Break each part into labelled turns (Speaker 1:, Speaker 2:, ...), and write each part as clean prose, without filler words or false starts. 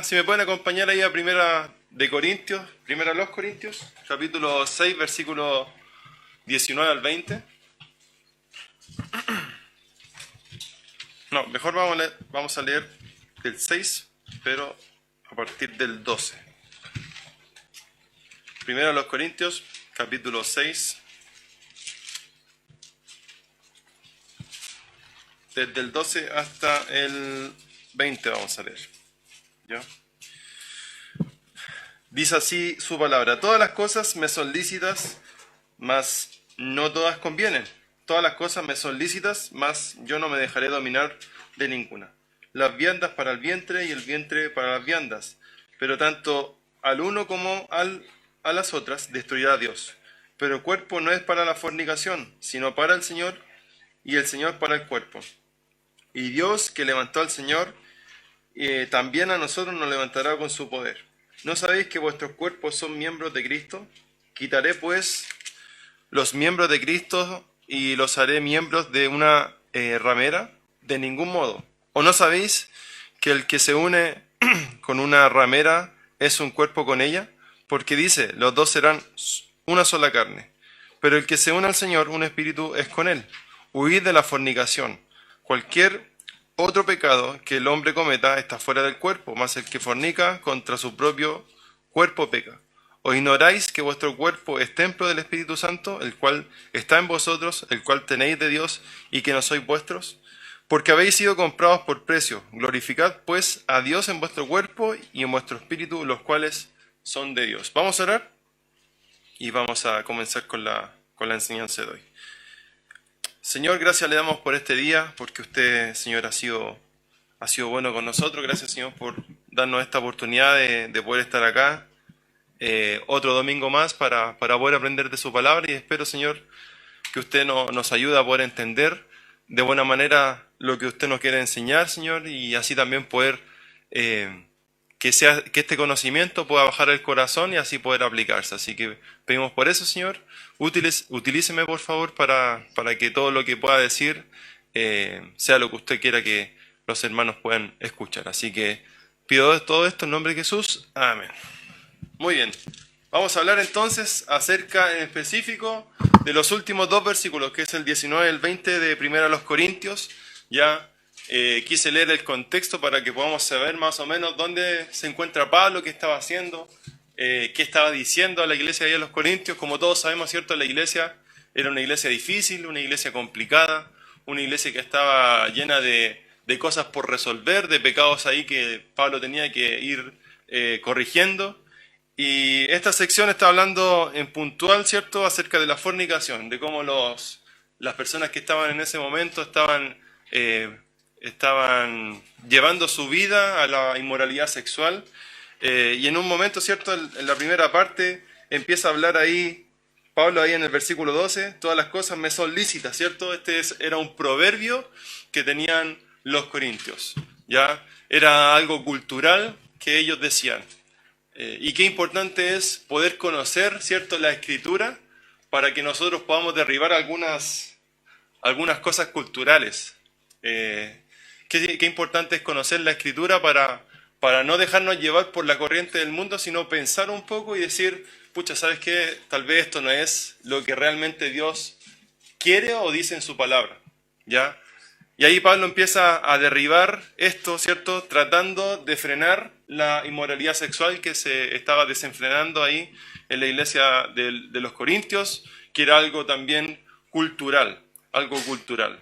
Speaker 1: Si me pueden acompañar ahí a primera a los Corintios, capítulo 6, versículo 19 al 20. No, mejor vamos a leer del 6, pero a partir del 12. Primera a los Corintios, capítulo 6, desde el 12 hasta el 20 vamos a leer. ¿Ya? Dice así su palabra: todas las cosas me son lícitas, mas no todas convienen. Todas las cosas me son lícitas, mas yo no me dejaré dominar de ninguna. Las viandas para el vientre y el vientre para las viandas, pero tanto al uno como a las otras destruirá Dios. Pero el cuerpo no es para la fornicación, sino para el Señor, y el Señor para el cuerpo. Y Dios, que levantó al Señor, también a nosotros nos levantará con su poder. ¿No sabéis que vuestros cuerpos son miembros de Cristo? Quitaré pues los miembros de Cristo y los haré miembros de una ramera. De ningún modo. ¿O no sabéis que el que se une con una ramera es un cuerpo con ella? Porque dice, los dos serán una sola carne. Pero el que se une al Señor, un espíritu es con él. Huid de la fornicación. Cualquier otro pecado que el hombre cometa está fuera del cuerpo, mas el que fornica contra su propio cuerpo peca. ¿O ignoráis que vuestro cuerpo es templo del Espíritu Santo, el cual está en vosotros, el cual tenéis de Dios, y que no sois vuestros? Porque habéis sido comprados por precio. Glorificad pues a Dios en vuestro cuerpo y en vuestro espíritu, los cuales son de Dios. Vamos a orar y vamos a comenzar con la enseñanza de hoy. Señor, gracias le damos por este día, porque usted, Señor, ha sido bueno con nosotros. Gracias, Señor, por darnos esta oportunidad de poder estar acá otro domingo más para poder aprender de su palabra, y espero, Señor, que usted nos ayude a poder entender de buena manera lo que usted nos quiere enseñar, Señor, y así también poder que este conocimiento pueda bajar al corazón y así poder aplicarse. Así que pedimos por eso, Señor. Utilíceme, por favor, para que todo lo que pueda decir sea lo que usted quiera que los hermanos puedan escuchar. Así que pido todo esto en nombre de Jesús. Amén. Muy bien. Vamos a hablar entonces acerca en específico de los últimos dos versículos, que es el 19 y el 20 de Primera a los Corintios. Ya quise leer el contexto para que podamos saber más o menos dónde se encuentra Pablo, qué estaba haciendo, qué estaba diciendo a la iglesia de los Corintios. Como todos sabemos, ¿cierto? La iglesia era una iglesia difícil, una iglesia complicada, una iglesia que estaba llena de cosas por resolver, de pecados ahí que Pablo tenía que ir corrigiendo. Y esta sección está hablando en puntual, ¿cierto?, acerca de la fornicación, de cómo las personas que estaban en ese momento estaban llevando su vida a la inmoralidad sexual. Y en un momento, ¿cierto?, en la primera parte empieza a hablar ahí, Pablo ahí en el versículo 12, todas las cosas me son lícitas, ¿cierto? Era un proverbio que tenían los corintios, ¿ya? Era algo cultural que ellos decían. Y qué importante es poder conocer, ¿cierto?, la Escritura para que nosotros podamos derribar algunas cosas culturales. Qué importante es conocer la Escritura para no dejarnos llevar por la corriente del mundo, sino pensar un poco y decir, pucha, ¿sabes qué? Tal vez esto no es lo que realmente Dios quiere o dice en su palabra, ¿ya? Y ahí Pablo empieza a derribar esto, ¿cierto?, tratando de frenar la inmoralidad sexual que se estaba desenfrenando ahí en la iglesia de los Corintios, que era algo también cultural, algo cultural.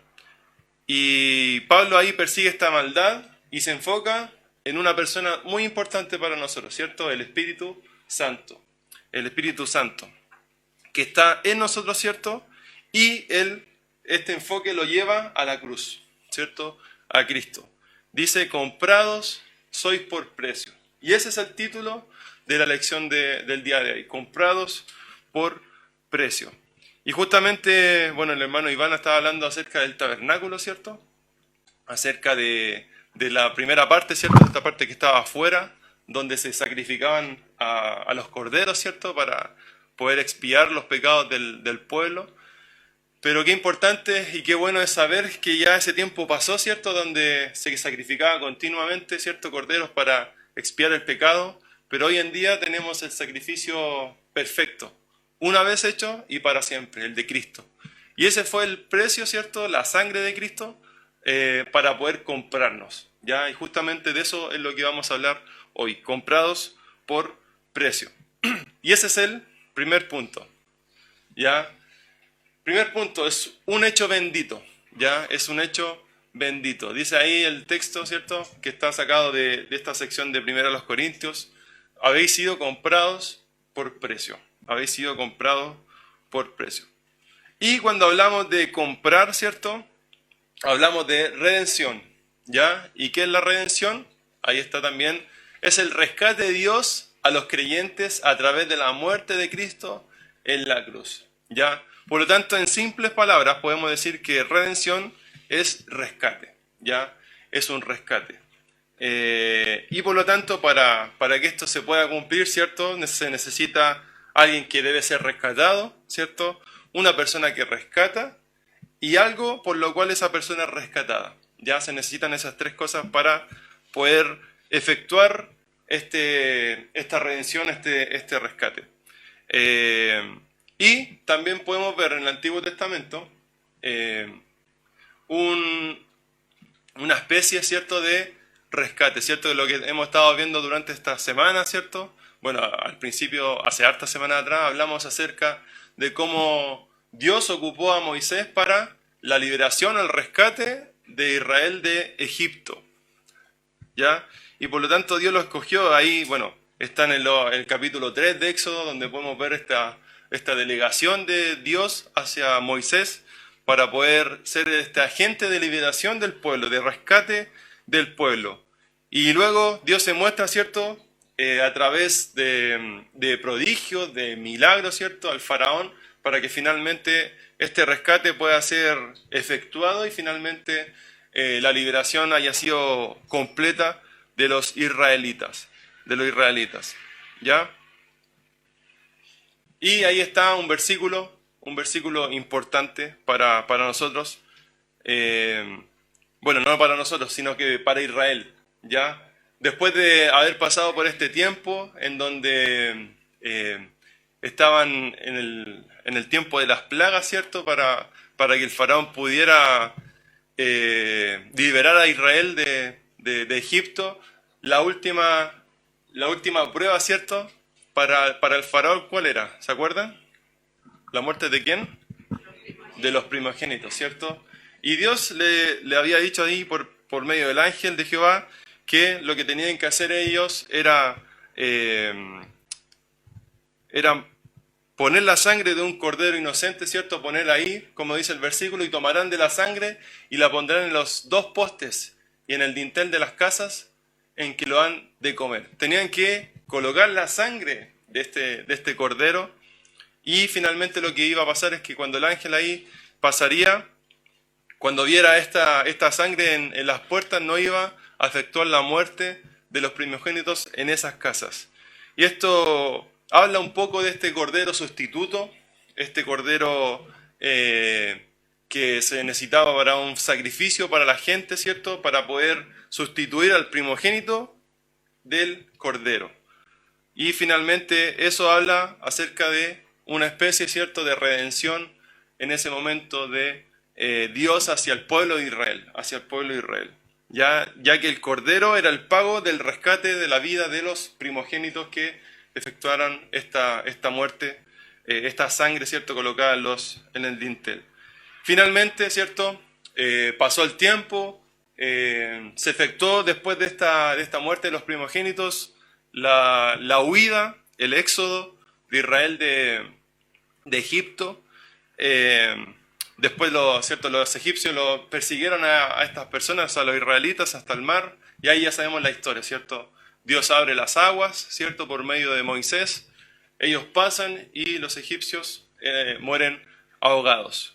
Speaker 1: Y Pablo ahí persigue esta maldad y se enfoca en una persona muy importante para nosotros, ¿cierto? El Espíritu Santo. El Espíritu Santo, que está en nosotros, ¿cierto? Y este enfoque lo lleva a la cruz, ¿cierto? A Cristo. Dice, comprados sois por precio. Y ese es el título de la lección del día de hoy. Comprados por precio. Y justamente, bueno, el hermano Iván estaba hablando acerca del tabernáculo, ¿cierto? Acerca de la primera parte, ¿cierto? Esta parte que estaba afuera, donde se sacrificaban a los corderos, ¿cierto? Para poder expiar los pecados del pueblo. Pero qué importante y qué bueno es saber que ya ese tiempo pasó, ¿cierto? Donde se sacrificaba continuamente, ¿cierto? Corderos para expiar el pecado. Pero hoy en día tenemos el sacrificio perfecto, una vez hecho y para siempre, el de Cristo. Y ese fue el precio, ¿cierto? La sangre de Cristo para poder comprarnos, ¿ya? Y justamente de eso es lo que vamos a hablar hoy, comprados por precio. Y ese es el primer punto, ¿ya? Primer punto, es un hecho bendito, ¿ya? Es un hecho bendito. Dice ahí el texto, ¿cierto? Que está sacado de esta sección de 1 Corintios. Habéis sido comprados por precio. Habéis sido comprados por precio. Y cuando hablamos de comprar, ¿cierto? Hablamos de redención, ¿ya? ¿Y qué es la redención? Ahí está también. Es el rescate de Dios a los creyentes a través de la muerte de Cristo en la cruz, ¿ya? Por lo tanto, en simples palabras, podemos decir que redención es rescate, ¿ya? Es un rescate. Y por lo tanto, para que esto se pueda cumplir, ¿cierto? Se necesita alguien que debe ser rescatado, ¿cierto? Una persona que rescata y algo por lo cual esa persona es rescatada. Ya se necesitan esas tres cosas para poder efectuar esta redención, este rescate. Y también podemos ver en el Antiguo Testamento una especie, ¿cierto?, de rescate, ¿cierto?, de lo que hemos estado viendo durante esta semana, ¿cierto? Bueno, al principio, hace hartas semanas atrás, hablamos acerca de cómo Dios ocupó a Moisés para la liberación, el rescate de Israel de Egipto, ¿ya? Y por lo tanto Dios lo escogió ahí, bueno, está en el capítulo 3 de Éxodo, donde podemos ver esta delegación de Dios hacia Moisés para poder ser este agente de liberación del pueblo, de rescate del pueblo. Y luego Dios se muestra, ¿cierto?, a través de prodigios, de milagros, ¿cierto?, al faraón, para que finalmente este rescate pueda ser efectuado y finalmente la liberación haya sido completa de los israelitas, ¿ya? Y ahí está un versículo importante para nosotros. Bueno, no para nosotros, sino que para Israel, ¿ya? Después de haber pasado por este tiempo en donde estaban en el tiempo de las plagas, ¿cierto? Para que el faraón pudiera liberar a Israel de Egipto. La última prueba, ¿cierto? Para el faraón, ¿cuál era? ¿Se acuerdan? ¿La muerte de quién? De los primogénitos, ¿cierto? Y Dios le había dicho ahí por medio del ángel de Jehová que lo que tenían que hacer ellos era poner la sangre de un cordero inocente, ¿cierto? Ponerla ahí, como dice el versículo, y tomarán de la sangre y la pondrán en los dos postes y en el dintel de las casas en que lo han de comer. Tenían que colocar la sangre de este cordero y finalmente lo que iba a pasar es que cuando el ángel ahí pasaría, cuando viera esta sangre en las puertas, no iba a efectuar la muerte de los primogénitos en esas casas. Y esto habla un poco de este cordero sustituto, este cordero que se necesitaba para un sacrificio para la gente, ¿cierto? Para poder sustituir al primogénito del cordero. Y finalmente eso habla acerca de una especie, ¿cierto?, de redención en ese momento de Dios hacia el pueblo de Israel, ya que el cordero era el pago del rescate de la vida de los primogénitos que efectuaran esta muerte, esta sangre, ¿cierto?, colocada en el dintel. Finalmente, ¿cierto?, pasó el tiempo, se efectuó después de esta muerte de los primogénitos la huida, el éxodo de Israel de Egipto. Después los egipcios persiguieron a estas personas, a los israelitas, hasta el mar, y ahí ya sabemos la historia, ¿cierto? Dios abre las aguas, ¿cierto?, por medio de Moisés. Ellos pasan y los egipcios mueren ahogados.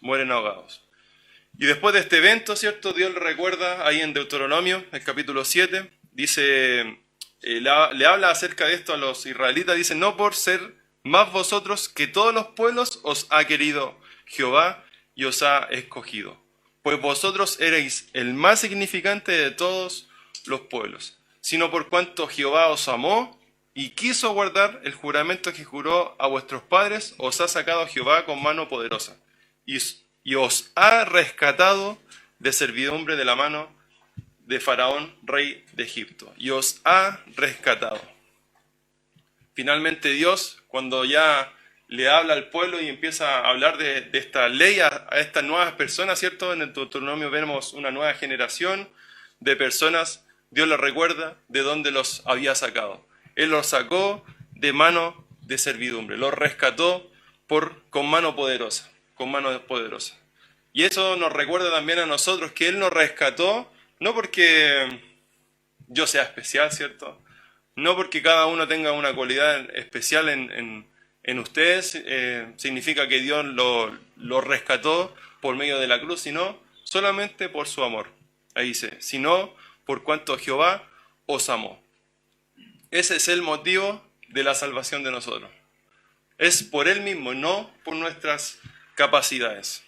Speaker 1: Y después de este evento, ¿cierto?, Dios le recuerda ahí en Deuteronomio, el capítulo 7, dice, le habla acerca de esto a los israelitas, dice, no por ser más vosotros que todos los pueblos os ha querido Jehová, y os ha escogido, pues vosotros erais el más significante de todos los pueblos, sino por cuanto Jehová os amó y quiso guardar el juramento que juró a vuestros padres, os ha sacado Jehová con mano poderosa, y os ha rescatado de servidumbre de la mano de Faraón, rey de Egipto, y os ha rescatado. Finalmente Dios, cuando ya le habla al pueblo y empieza a hablar de esta ley a estas nuevas personas, ¿cierto? En el Deuteronomio vemos una nueva generación de personas. Dios les recuerda de dónde los había sacado. Él los sacó de mano de servidumbre, los rescató con mano poderosa, con mano poderosa. Y eso nos recuerda también a nosotros que Él nos rescató, no porque yo sea especial, ¿cierto? No porque cada uno tenga una cualidad especial en ustedes, significa que Dios lo rescató por medio de la cruz, sino solamente por su amor. Ahí dice, sino por cuanto Jehová os amó. Ese es el motivo de la salvación de nosotros. Es por Él mismo, no por nuestras capacidades.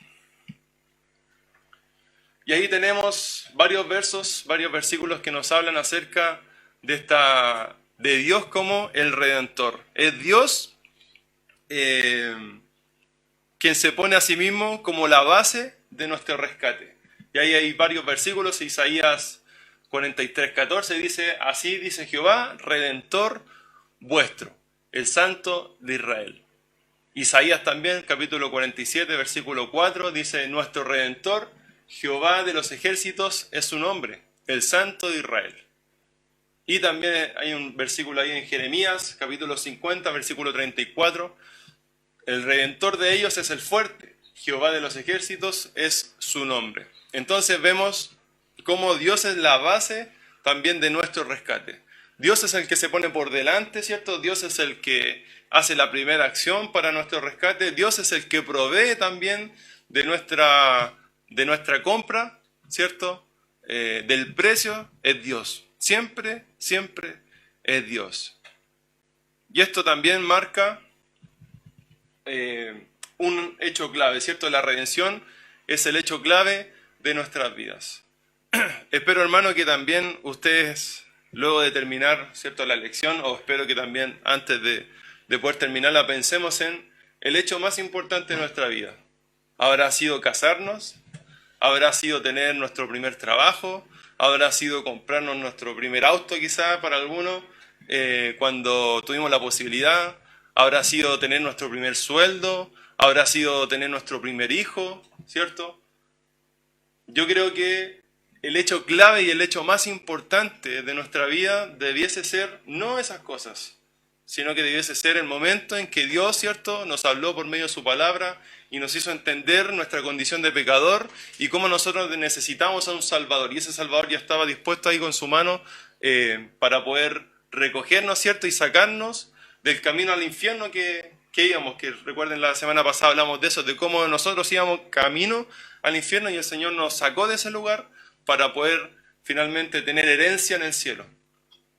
Speaker 1: Y ahí tenemos varios versos, varios versículos que nos hablan acerca de Dios como el Redentor. Es Dios quien se pone a sí mismo como la base de nuestro rescate. Y ahí hay varios versículos. Isaías 43:14 dice, así dice Jehová, Redentor vuestro, el Santo de Israel. Isaías también, capítulo 47, versículo 4, dice, nuestro Redentor, Jehová de los ejércitos es su nombre, el Santo de Israel. Y también hay un versículo ahí en Jeremías, capítulo 50, versículo 34, el Redentor de ellos es el fuerte, Jehová de los ejércitos es su nombre. Entonces vemos cómo Dios es la base también de nuestro rescate. Dios es el que se pone por delante, ¿cierto? Dios es el que hace la primera acción para nuestro rescate. Dios es el que provee también de nuestra compra, ¿cierto? Del precio es Dios. Siempre, siempre es Dios. Y esto también marca un hecho clave, ¿cierto? La redención es el hecho clave de nuestras vidas. Espero, hermano, que también ustedes, luego de terminar, ¿cierto?, la lección, o espero que también antes de poder terminarla, pensemos en el hecho más importante de nuestra vida. ¿Habrá sido casarnos? ¿Habrá sido tener nuestro primer trabajo? ¿Habrá sido comprarnos nuestro primer auto quizá para algunos cuando tuvimos la posibilidad? ¿Habrá sido tener nuestro primer sueldo? ¿Habrá sido tener nuestro primer hijo? ¿Cierto? Yo creo que el hecho clave y el hecho más importante de nuestra vida debiese ser no esas cosas, sino que debiese ser el momento en que Dios, ¿cierto?, nos habló por medio de su palabra y nos hizo entender nuestra condición de pecador y cómo nosotros necesitamos a un Salvador. Y ese Salvador ya estaba dispuesto ahí con su mano para poder recogernos, ¿cierto?, y sacarnos del camino al infierno que íbamos. Que recuerden, la semana pasada hablamos de eso, de cómo nosotros íbamos camino al infierno y el Señor nos sacó de ese lugar para poder finalmente tener herencia en el cielo.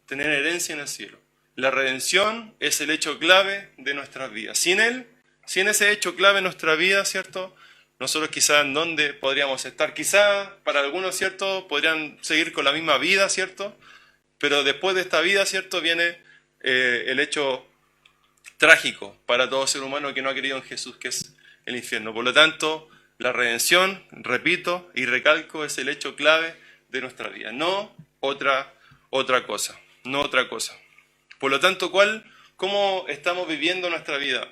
Speaker 1: Tener herencia en el cielo. La redención es el hecho clave de nuestras vidas. Sin Él, sin ese hecho clave en nuestra vida, ¿cierto?, nosotros quizás en dónde podríamos estar. Quizás para algunos, ¿cierto?, podrían seguir con la misma vida, ¿cierto? Pero después de esta vida, ¿cierto?, viene el hecho trágico para todo ser humano que no ha querido en Jesús, que es el infierno. Por lo tanto, la redención, repito y recalco, es el hecho clave de nuestra vida, no otra cosa, no otra cosa. Por lo tanto, ¿cómo estamos viviendo nuestra vida?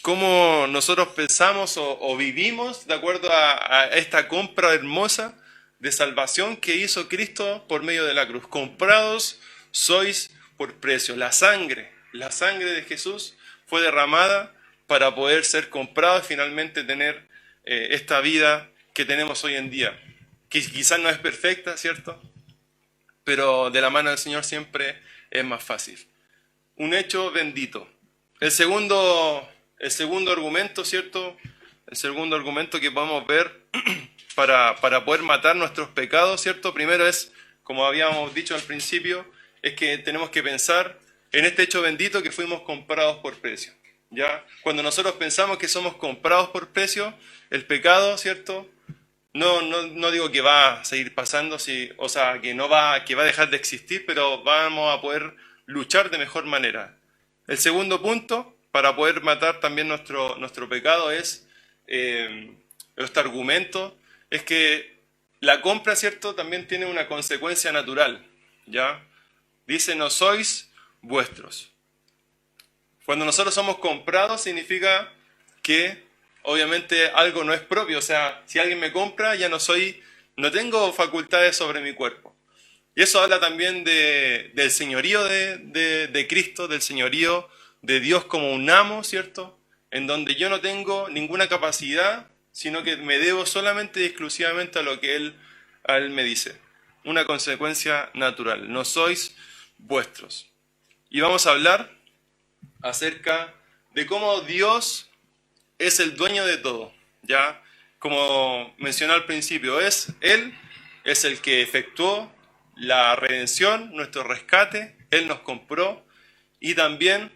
Speaker 1: ¿Cómo nosotros pensamos o vivimos de acuerdo a esta compra hermosa de salvación que hizo Cristo por medio de la cruz? Comprados sois por precio. La sangre de Jesús fue derramada para poder ser comprados y finalmente tener esta vida que tenemos hoy en día, que quizás no es perfecta, ¿cierto?, pero de la mano del Señor siempre es más fácil. Un hecho bendito. El segundo argumento, ¿cierto?, el segundo argumento que podemos ver para poder matar nuestros pecados, ¿cierto?, primero es, como habíamos dicho al principio, es que tenemos que pensar en este hecho bendito que fuimos comprados por precio. ¿ya? Cuando nosotros pensamos que somos comprados por precio, el pecado, ¿cierto? No digo que va a seguir pasando, o sea, que va a dejar de existir, pero vamos a poder luchar de mejor manera. El segundo punto, para poder matar también nuestro pecado, es este argumento, es que la compra, ¿cierto?, también tiene una consecuencia natural, ¿ya? Dice, no sois vuestros. Cuando nosotros somos comprados significa que obviamente algo no es propio. O sea, si alguien me compra, ya no tengo facultades sobre mi cuerpo. Y eso habla también del señorío de Cristo, del señorío de Dios como un amo, ¿cierto? En donde yo no tengo ninguna capacidad, sino que me debo solamente y exclusivamente a lo que a Él me dice. Una consecuencia natural. No sois vuestros. Y vamos a hablar acerca de cómo Dios es el dueño de todo, ¿ya? Como mencioné al principio, Él es el que efectuó la redención, nuestro rescate, Él nos compró y también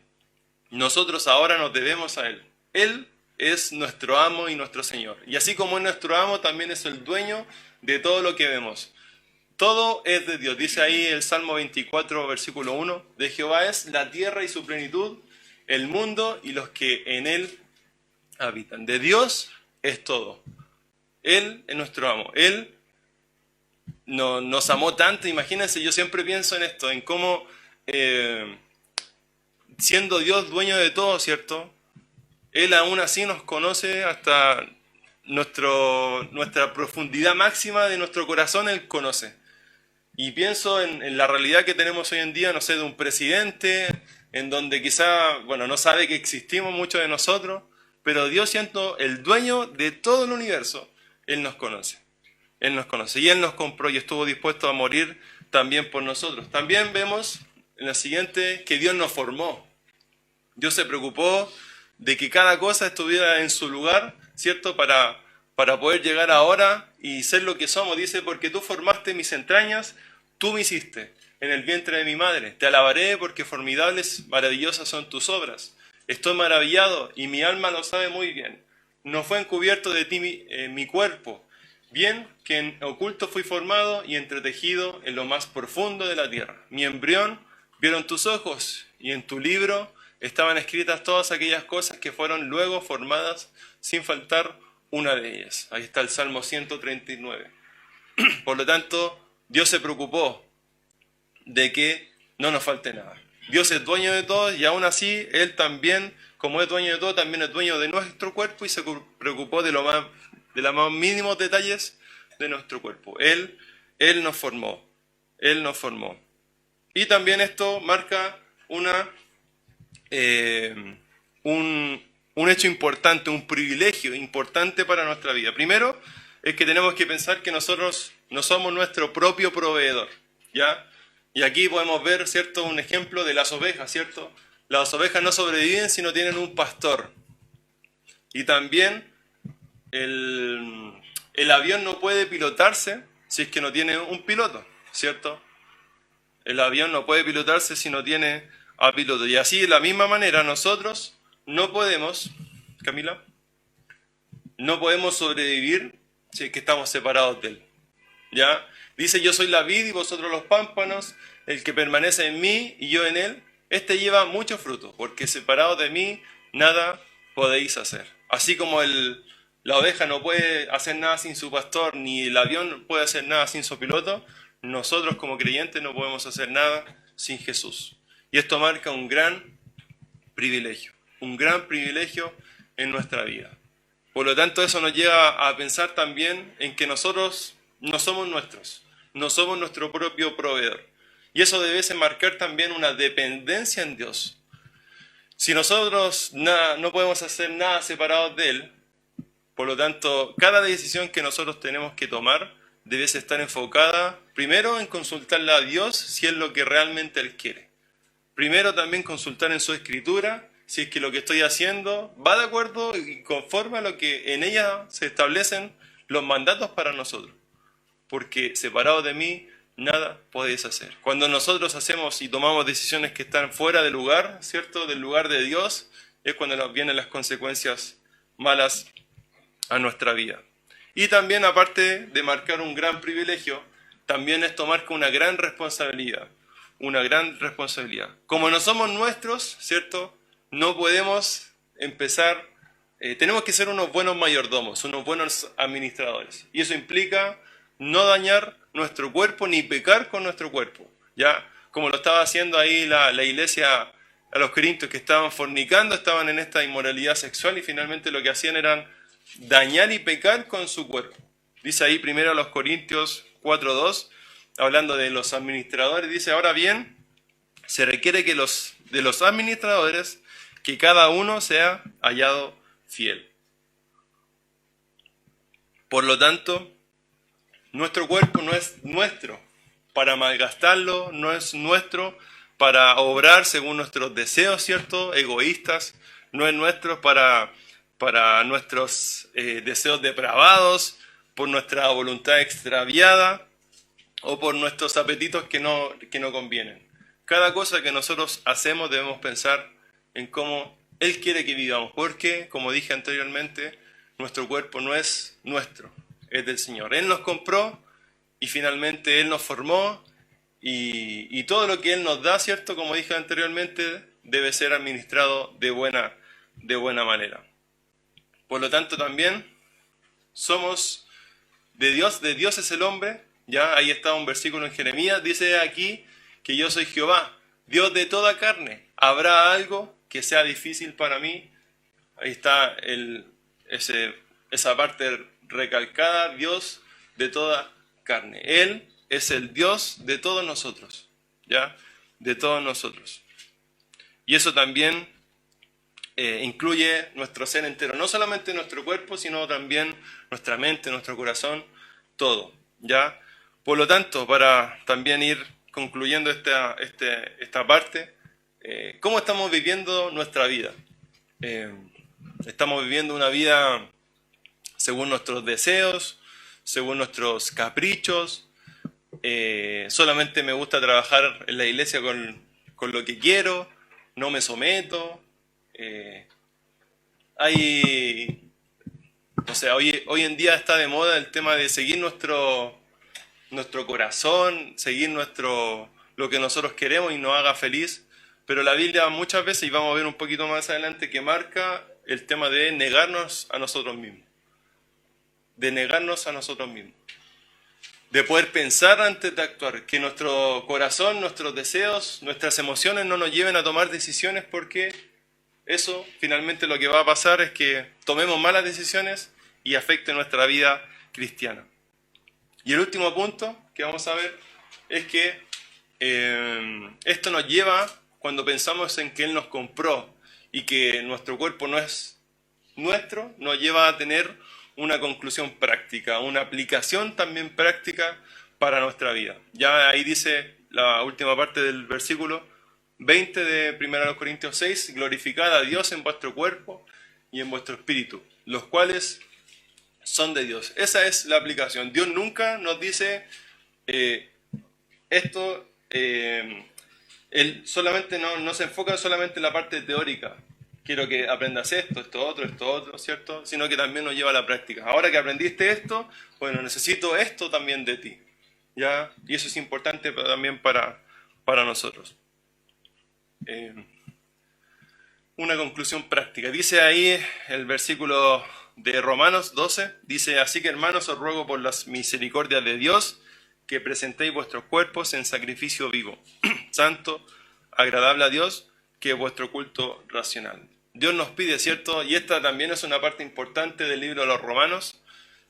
Speaker 1: nosotros ahora nos debemos a Él. Él es nuestro amo y nuestro Señor. Y así como es nuestro amo, también es el dueño de todo lo que vemos. Todo es de Dios. Dice ahí el Salmo 24, versículo 1, de Jehová es la tierra y su plenitud, el mundo y los que en él habitan. De Dios es todo. Él es nuestro amo. Él nos amó tanto. Imagínense, yo siempre pienso en esto, en cómo siendo Dios dueño de todo, ¿cierto? Él aún así nos conoce hasta nuestra profundidad máxima de nuestro corazón, Él conoce. Y pienso en la realidad que tenemos hoy en día, no sé, de un presidente, en donde quizá, bueno, no sabe que existimos muchos de nosotros, pero Dios, siendo el dueño de todo el universo, Él nos conoce. Él nos conoce y Él nos compró y estuvo dispuesto a morir también por nosotros. También vemos en la siguiente que Dios nos formó. Dios se preocupó de que cada cosa estuviera en su lugar, ¿cierto? Para poder llegar ahora y ser lo que somos. Dice, porque tú formaste mis entrañas, tú me hiciste en el vientre de mi madre. Te alabaré porque formidables, maravillosas son tus obras. Estoy maravillado y mi alma lo sabe muy bien. No fue encubierto de ti mi cuerpo. Bien que en oculto fui formado y entretejido en lo más profundo de la tierra. Mi embrión vieron tus ojos y en tu libro estaban escritas todas aquellas cosas que fueron luego formadas sin faltar una de ellas. Ahí está el Salmo 139. Por lo tanto, Dios se preocupó de que no nos falte nada. Dios es dueño de todo y aún así Él también, como es dueño de todo, también es dueño de nuestro cuerpo y se preocupó de los más mínimos detalles de nuestro cuerpo. Él nos formó. Él nos formó. Y también esto marca un hecho importante, un privilegio importante para nuestra vida. Primero, es que tenemos que pensar que nosotros no somos nuestro propio proveedor, ¿ya? Y aquí podemos ver, ¿cierto?, un ejemplo de las ovejas, ¿cierto? Las ovejas no sobreviven si no tienen un pastor. Y también el avión no puede pilotarse si es que no tiene un piloto, ¿cierto? El avión no puede pilotarse si no tiene a piloto. Y así, de la misma manera, nosotros no podemos, Camila, no podemos sobrevivir si es que estamos separados de Él. ¿Ya? Dice, yo soy la vid y vosotros los pámpanos, el que permanece en mí y yo en Él, este lleva mucho fruto, porque separados de mí nada podéis hacer. Así como la oveja no puede hacer nada sin su pastor, ni el avión puede hacer nada sin su piloto, nosotros como creyentes no podemos hacer nada sin Jesús. Y esto marca un gran privilegio en nuestra vida. Por lo tanto, eso nos lleva a pensar también en que nosotros no somos no somos nuestro propio proveedor. Y eso debe marcar también una dependencia en Dios. Si nosotros no podemos hacer nada separados de Él, por lo tanto, cada decisión que nosotros tenemos que tomar debe estar enfocada primero en consultarle a Dios si es lo que realmente Él quiere. Primero también consultar en su escritura si es que lo que estoy haciendo va de acuerdo y conforme a lo que en ella se establecen los mandatos para nosotros. Porque separados de mí, nada podéis hacer. Cuando nosotros hacemos y tomamos decisiones que están fuera del lugar, ¿cierto?, del lugar de Dios, es cuando nos vienen las consecuencias malas a nuestra vida. Y también, aparte de marcar un gran privilegio, también esto marca una gran responsabilidad. Una gran responsabilidad. Como no somos nuestros, ¿cierto? No podemos empezar, tenemos que ser unos buenos mayordomos, unos buenos administradores. Y eso implica no dañar nuestro cuerpo ni pecar con nuestro cuerpo. ¿Ya? Como lo estaba haciendo ahí la iglesia a los corintios que estaban fornicando, estaban en esta inmoralidad sexual y finalmente lo que hacían eran dañar y pecar con su cuerpo. Dice ahí primero a los Corintios 4:2, hablando de los administradores, dice, ahora bien, se requiere que de los administradores, que cada uno sea hallado fiel. Por lo tanto, nuestro cuerpo no es nuestro para malgastarlo, no es nuestro para obrar según nuestros deseos, ¿cierto? Egoístas, no es nuestro para nuestros deseos depravados, por nuestra voluntad extraviada o por nuestros apetitos que no convienen. Cada cosa que nosotros hacemos debemos pensar en cómo Él quiere que vivamos, porque, como dije anteriormente, nuestro cuerpo no es nuestro, es del Señor. Él nos compró y finalmente Él nos formó y todo lo que Él nos da, ¿cierto? Como dije anteriormente, debe ser administrado de buena manera. Por lo tanto, también somos de Dios es el hombre. Ya ahí está un versículo en Jeremías, dice aquí que yo soy Jehová, Dios de toda carne. ¿Habrá algo que sea difícil para mí? Ahí está esa parte recalcada, Dios de toda carne. Él es el Dios de todos nosotros, ¿ya? De todos nosotros. Y eso también incluye nuestro ser entero, no solamente nuestro cuerpo, sino también nuestra mente, nuestro corazón, todo, ¿ya? Por lo tanto, para también ir concluyendo esta parte, ¿cómo estamos viviendo nuestra vida? Estamos viviendo una vida según nuestros deseos, según nuestros caprichos. Solamente me gusta trabajar en la iglesia con lo que quiero, no me someto. Hoy en día está de moda el tema de seguir nuestro corazón, seguir lo que nosotros queremos y nos haga feliz, pero la Biblia muchas veces, y vamos a ver un poquito más adelante, que marca el tema de negarnos a nosotros mismos, de poder pensar antes de actuar, que nuestro corazón, nuestros deseos, nuestras emociones no nos lleven a tomar decisiones, porque eso finalmente lo que va a pasar es que tomemos malas decisiones y afecte nuestra vida cristiana. Y el último punto que vamos a ver es que esto nos lleva, cuando pensamos en que Él nos compró y que nuestro cuerpo no es nuestro, nos lleva a tener una conclusión práctica, una aplicación también práctica para nuestra vida. Ya ahí dice la última parte del versículo 20 de 1 Corintios 6, glorificad a Dios en vuestro cuerpo y en vuestro espíritu, los cuales son de Dios. Esa es la aplicación. Dios nunca nos dice esto, Él solamente no se enfoca solamente en la parte teórica. Quiero que aprendas esto otro, ¿cierto? Sino que también nos lleva a la práctica. Ahora que aprendiste esto, bueno, necesito esto también de ti, ¿ya? Y eso es importante también para nosotros. Una conclusión práctica. Dice ahí el versículo de Romanos 12, dice, así que hermanos os ruego por las misericordias de Dios que presentéis vuestros cuerpos en sacrificio vivo, santo, agradable a Dios, que es vuestro culto racional. Dios nos pide, ¿cierto? Y esta también es una parte importante del libro de los Romanos,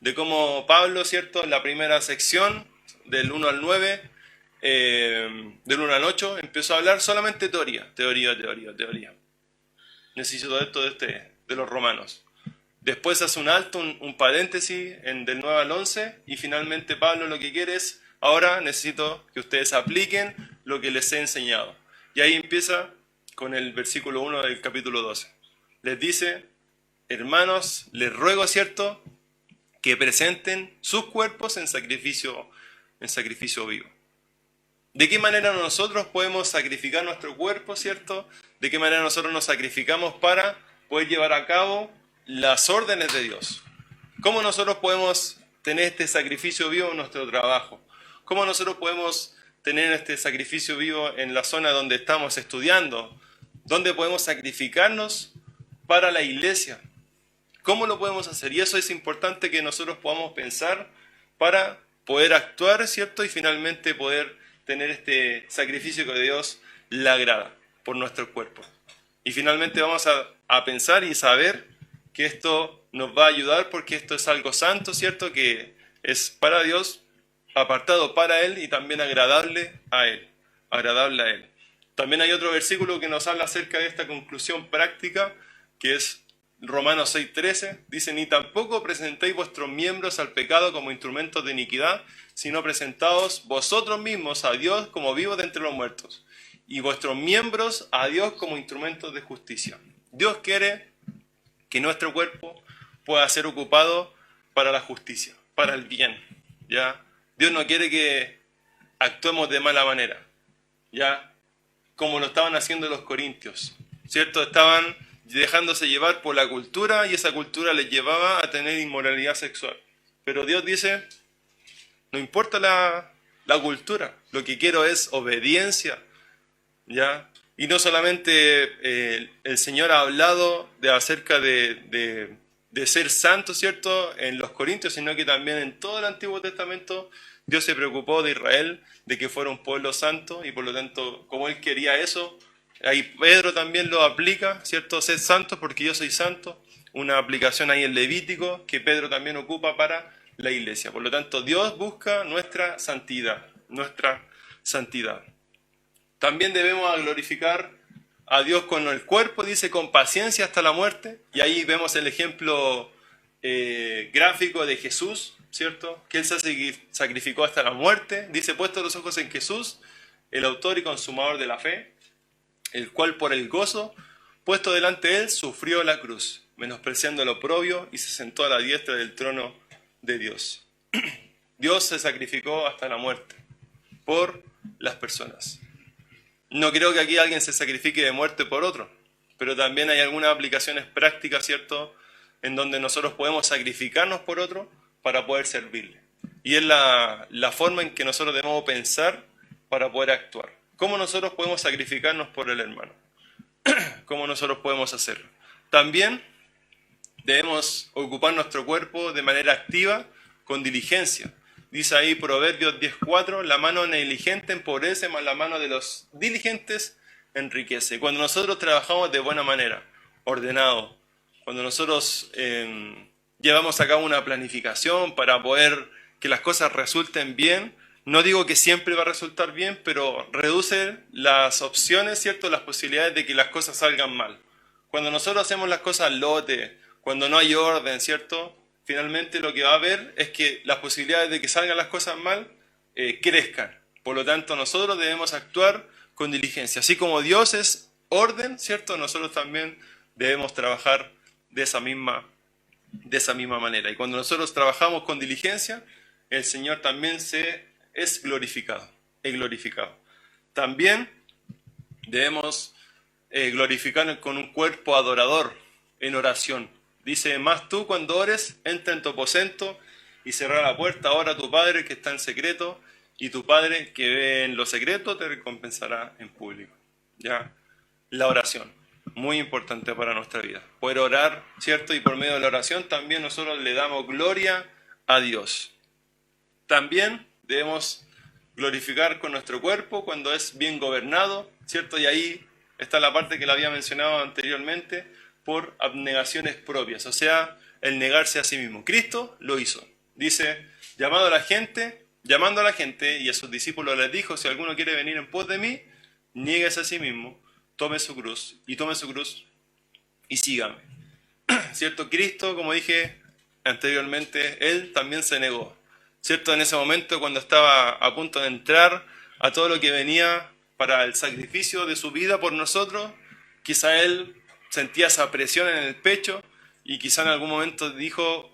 Speaker 1: de cómo Pablo, ¿cierto? En la primera sección, del 1 al 9, del 1 al 8, empezó a hablar solamente teoría. Necesito esto de los Romanos. Después hace un alto, un paréntesis del 9 al 11, y finalmente Pablo lo que quiere es, ahora necesito que ustedes apliquen lo que les he enseñado. Y ahí empieza con el versículo 1 del capítulo 12. Les dice, hermanos, les ruego, ¿cierto?, que presenten sus cuerpos en sacrificio vivo. ¿De qué manera nosotros podemos sacrificar nuestro cuerpo, cierto? ¿De qué manera nosotros nos sacrificamos para poder llevar a cabo las órdenes de Dios? ¿Cómo nosotros podemos tener este sacrificio vivo en nuestro trabajo? ¿Cómo nosotros podemos tener este sacrificio vivo en la zona donde estamos estudiando? ¿Dónde podemos sacrificarnos para la iglesia? ¿Cómo lo podemos hacer? Y eso es importante que nosotros podamos pensar para poder actuar, ¿cierto? Y finalmente poder tener este sacrificio que Dios le agrada por nuestro cuerpo. Y finalmente vamos a pensar y saber que esto nos va a ayudar porque esto es algo santo, ¿cierto? Que es para Dios, apartado para Él y también agradable a Él. Agradable a Él. También hay otro versículo que nos habla acerca de esta conclusión práctica, que es Romanos 6:13. Dice, ni tampoco presentéis vuestros miembros al pecado como instrumentos de iniquidad, sino presentaos vosotros mismos a Dios como vivos de entre los muertos, y vuestros miembros a Dios como instrumentos de justicia. Dios quiere que nuestro cuerpo pueda ser ocupado para la justicia, para el bien, ¿ya? Dios no quiere que actuemos de mala manera, ¿ya? Como lo estaban haciendo los corintios, ¿cierto? Estaban dejándose llevar por la cultura y esa cultura les llevaba a tener inmoralidad sexual. Pero Dios dice, no importa la cultura, lo que quiero es obediencia, ¿ya? Y no solamente el Señor ha hablado acerca de ser santo, ¿cierto?, en los Corintios, sino que también en todo el Antiguo Testamento Dios se preocupó de Israel, de que fuera un pueblo santo, y por lo tanto, como Él quería eso, ahí Pedro también lo aplica, ¿cierto?, sed santos porque yo soy santo, una aplicación ahí en Levítico que Pedro también ocupa para la iglesia. Por lo tanto, Dios busca nuestra santidad, nuestra santidad. También debemos glorificar a Dios con el cuerpo, dice, con paciencia hasta la muerte. Y ahí vemos el ejemplo gráfico de Jesús, ¿cierto? Que Él se sacrificó hasta la muerte. Dice, puesto los ojos en Jesús, el autor y consumador de la fe, el cual por el gozo puesto delante de Él sufrió la cruz, menospreciando el oprobio, y se sentó a la diestra del trono de Dios. Dios se sacrificó hasta la muerte por las personas. No creo que aquí alguien se sacrifique de muerte por otro, pero también hay algunas aplicaciones prácticas, ¿cierto?, en donde nosotros podemos sacrificarnos por otro para poder servirle. Y es la forma en que nosotros debemos pensar para poder actuar. ¿Cómo nosotros podemos sacrificarnos por el hermano? ¿Cómo nosotros podemos hacerlo? También debemos ocupar nuestro cuerpo de manera activa, con diligencia. Dice ahí Proverbios 10:4, la mano negligente empobrece, mas la mano de los diligentes enriquece. Cuando nosotros trabajamos de buena manera, ordenado, cuando nosotros llevamos a cabo una planificación para poder que las cosas resulten bien, no digo que siempre va a resultar bien, pero reduce las opciones, ¿cierto?, las posibilidades de que las cosas salgan mal. Cuando nosotros hacemos las cosas al lote, cuando no hay orden, ¿cierto?, finalmente lo que va a haber es que las posibilidades de que salgan las cosas mal crezcan. Por lo tanto, nosotros debemos actuar con diligencia. Así como Dios es orden, ¿cierto?, nosotros también debemos trabajar de esa misma manera. Y cuando nosotros trabajamos con diligencia, el Señor también es glorificado. También debemos glorificar con un cuerpo adorador en oración. Dice, más tú cuando ores, entra en tu aposento y cerra la puerta, ora a tu Padre que está en secreto, y tu Padre que ve en lo secreto te recompensará en público. ¿Ya? La oración, muy importante para nuestra vida. Poder orar, ¿cierto? Y por medio de la oración también nosotros le damos gloria a Dios. También debemos glorificar con nuestro cuerpo cuando es bien gobernado, ¿cierto? Y ahí está la parte que la había mencionado anteriormente, por abnegaciones propias, o sea, el negarse a sí mismo. Cristo lo hizo. Dice, llamando a la gente, y a sus discípulos les dijo, si alguno quiere venir en pos de mí, niéguese a sí mismo, tome su cruz y sígame. ¿Cierto? Cristo, como dije anteriormente, Él también se negó. ¿Cierto? En ese momento, cuando estaba a punto de entrar a todo lo que venía para el sacrificio de su vida por nosotros, quizá Él sentía esa presión en el pecho y quizá en algún momento dijo,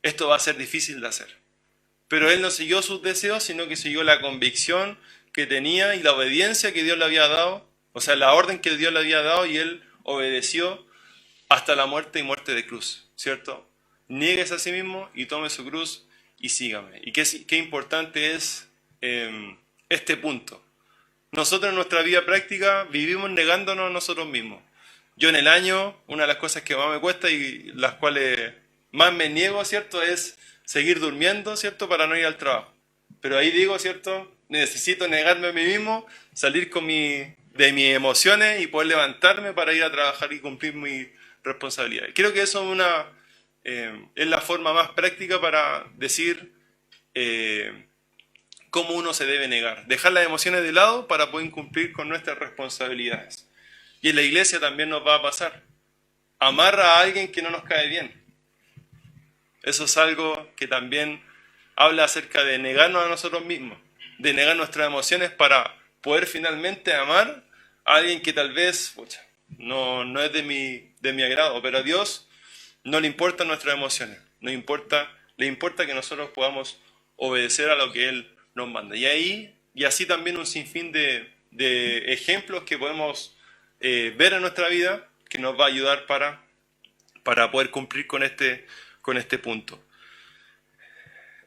Speaker 1: esto va a ser difícil de hacer. pero él no siguió sus deseos, sino que siguió la convicción que tenía y la obediencia que Dios le había dado, o sea, la orden que Dios le había dado, y él obedeció hasta la muerte y muerte de cruz, ¿cierto? Niéguese a sí mismo y tome su cruz y sígame. Y qué importante es este punto. Nosotros en nuestra vida práctica vivimos negándonos a nosotros mismos. Yo en el año, una de las cosas que más me cuesta y las cuales más me niego, ¿cierto?, es seguir durmiendo, ¿cierto?, para no ir al trabajo. Pero ahí digo, ¿cierto?, necesito negarme a mí mismo, salir de mis emociones y poder levantarme para ir a trabajar y cumplir mis responsabilidades. Creo que eso es la forma más práctica para decir cómo uno se debe negar. Dejar las emociones de lado para poder cumplir con nuestras responsabilidades. Y en la iglesia también nos va a pasar. Amar a alguien que no nos cae bien. Eso es algo que también habla acerca de negarnos a nosotros mismos, de negar nuestras emociones para poder finalmente amar a alguien que tal vez no es de mi agrado, pero a Dios no le importan nuestras emociones, le importa que nosotros podamos obedecer a lo que Él nos manda. Y así también un sinfín de ejemplos que podemos ver en nuestra vida que nos va a ayudar para poder cumplir con este punto.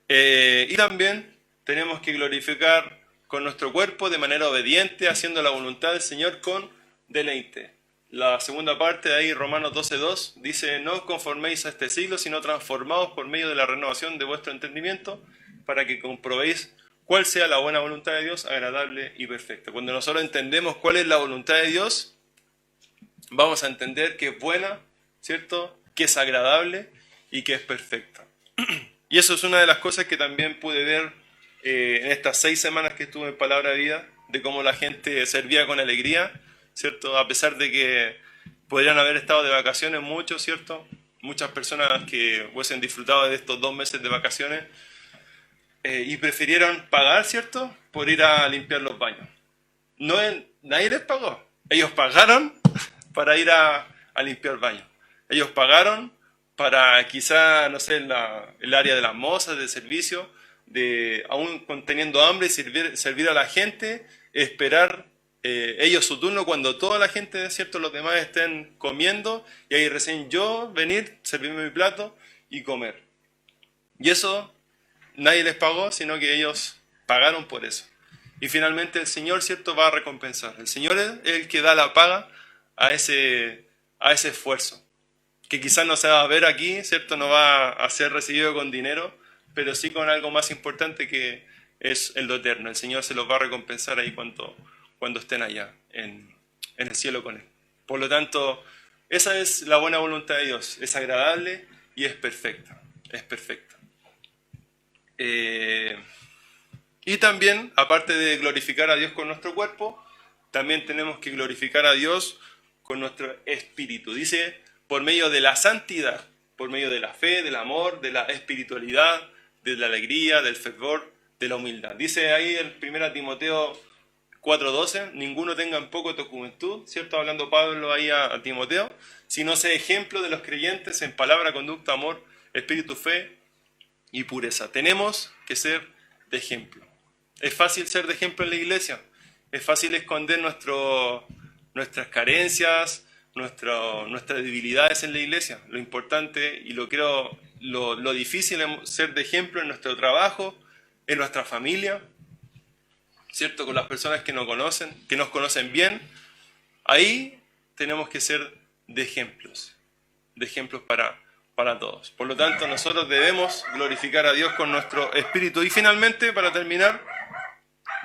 Speaker 1: Y también tenemos que glorificar con nuestro cuerpo de manera obediente, haciendo la voluntad del Señor con deleite. La segunda parte de ahí, Romanos 12:2, dice: no os conforméis a este siglo, sino transformaos por medio de la renovación de vuestro entendimiento, para que comprobéis cuál sea la buena voluntad de Dios, agradable y perfecta. Cuando nosotros entendemos cuál es la voluntad de Dios, vamos a entender que es buena, ¿cierto?, que es agradable y que es perfecta. Y eso es una de las cosas que también pude ver en estas 6 semanas que estuve en Palabra de Vida, de cómo la gente servía con alegría, ¿cierto? A pesar de que podrían haber estado de vacaciones muchos, ¿cierto? Muchas personas que hubiesen disfrutado de estos 2 meses de vacaciones y prefirieron pagar, ¿cierto?, por ir a limpiar los baños. Nadie les pagó. Ellos pagaron para ir a limpiar baños. Ellos pagaron para quizá, no sé, el área de las mozas, de servicio, aún teniendo hambre, servir a la gente, esperar ellos su turno cuando toda la gente, ¿cierto?, los demás estén comiendo, y ahí recién yo venir, servirme mi plato y comer. Y eso nadie les pagó, sino que ellos pagaron por eso. Y finalmente el Señor, ¿cierto?, va a recompensar. El Señor es el que da la paga a ese esfuerzo, que quizás no se va a ver aquí, ¿cierto?, no va a ser recibido con dinero, pero sí con algo más importante, que es el lo eterno. El Señor se los va a recompensar ahí cuando estén allá, en el cielo con Él. Por lo tanto, esa es la buena voluntad de Dios. Es agradable y es perfecta. Es perfecta. Y también, aparte de glorificar a Dios con nuestro cuerpo, también tenemos que glorificar a Dios con nuestro espíritu. Dice, por medio de la santidad, por medio de la fe, del amor, de la espiritualidad, de la alegría, del fervor, de la humildad. Dice ahí en 1 Timoteo 4:12, ninguno tenga en poco tu juventud, ¿cierto? Hablando Pablo ahí a Timoteo, sino sea ejemplo de los creyentes en palabra, conducta, amor, espíritu, fe y pureza. Tenemos que ser de ejemplo. Es fácil ser de ejemplo en la iglesia. Es fácil esconder nuestras carencias, nuestras debilidades en la iglesia. Lo importante y lo difícil es ser de ejemplo en nuestro trabajo, en nuestra familia, ¿cierto? Con las personas que nos conocen bien. Ahí tenemos que ser de ejemplos para todos. Por lo tanto, nosotros debemos glorificar a Dios con nuestro espíritu. Y finalmente, para terminar,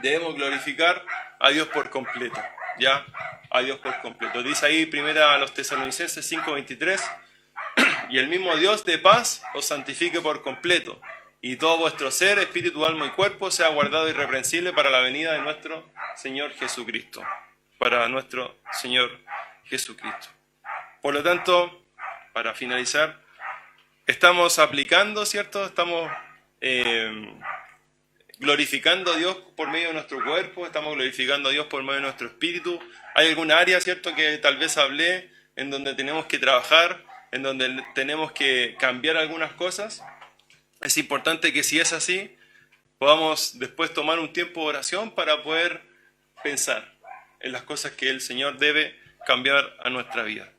Speaker 1: debemos glorificar a Dios por completo, ¿ya? A Dios por completo. Dice ahí primera a los Tesalonicenses 5:23, y el mismo Dios de paz os santifique por completo, y todo vuestro ser, espíritu, alma y cuerpo sea guardado irreprensible para la venida de nuestro Señor Jesucristo. Para nuestro Señor Jesucristo. Por lo tanto, para finalizar, estamos aplicando, ¿cierto? Estamos glorificando a Dios por medio de nuestro cuerpo, estamos glorificando a Dios por medio de nuestro espíritu. Hay alguna área, ¿cierto?, que tal vez hablé, en donde tenemos que trabajar, en donde tenemos que cambiar algunas cosas. Es importante que, si es así, podamos después tomar un tiempo de oración para poder pensar en las cosas que el Señor debe cambiar a nuestra vida.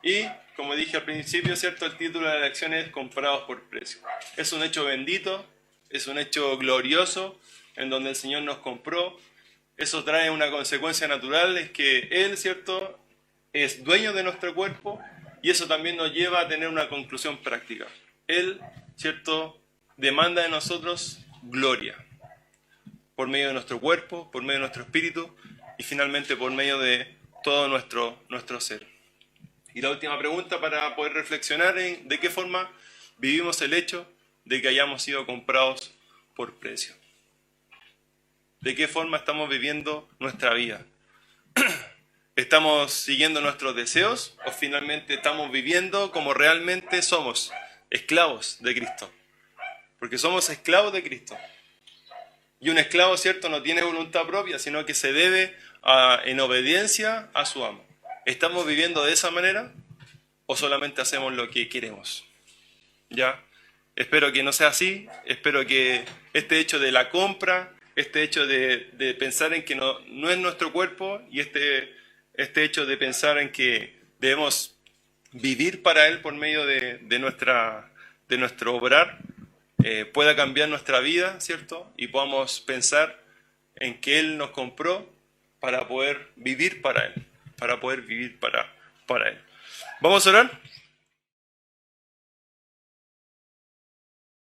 Speaker 1: Y, como dije al principio, ¿cierto? El título de la lección es Comprados por precio. Es un hecho bendito, es un hecho glorioso, en donde el Señor nos compró. Eso trae una consecuencia natural, es que Él, ¿cierto?, es dueño de nuestro cuerpo, y eso también nos lleva a tener una conclusión práctica. Él, ¿cierto?, demanda de nosotros gloria, por medio de nuestro cuerpo, por medio de nuestro espíritu, y finalmente por medio de todo nuestro ser. Y la última pregunta para poder reflexionar en de qué forma vivimos el hecho de que hayamos sido comprados por precio. ¿De qué forma estamos viviendo nuestra vida? ¿Estamos siguiendo nuestros deseos o finalmente estamos viviendo como realmente somos, esclavos de Cristo? Porque somos esclavos de Cristo. Y un esclavo, ¿cierto?, no tiene voluntad propia, sino que se debe en obediencia a su amo. ¿Estamos viviendo de esa manera o solamente hacemos lo que queremos? ¿Ya? Espero que no sea así. Espero que este hecho de la compra, este hecho de pensar en que no es nuestro cuerpo y este hecho de pensar en que debemos vivir para Él por medio de nuestro obrar, pueda cambiar nuestra vida, ¿cierto? Y podamos pensar en que Él nos compró para poder vivir para Él, para poder vivir para Él. ¿Vamos a orar?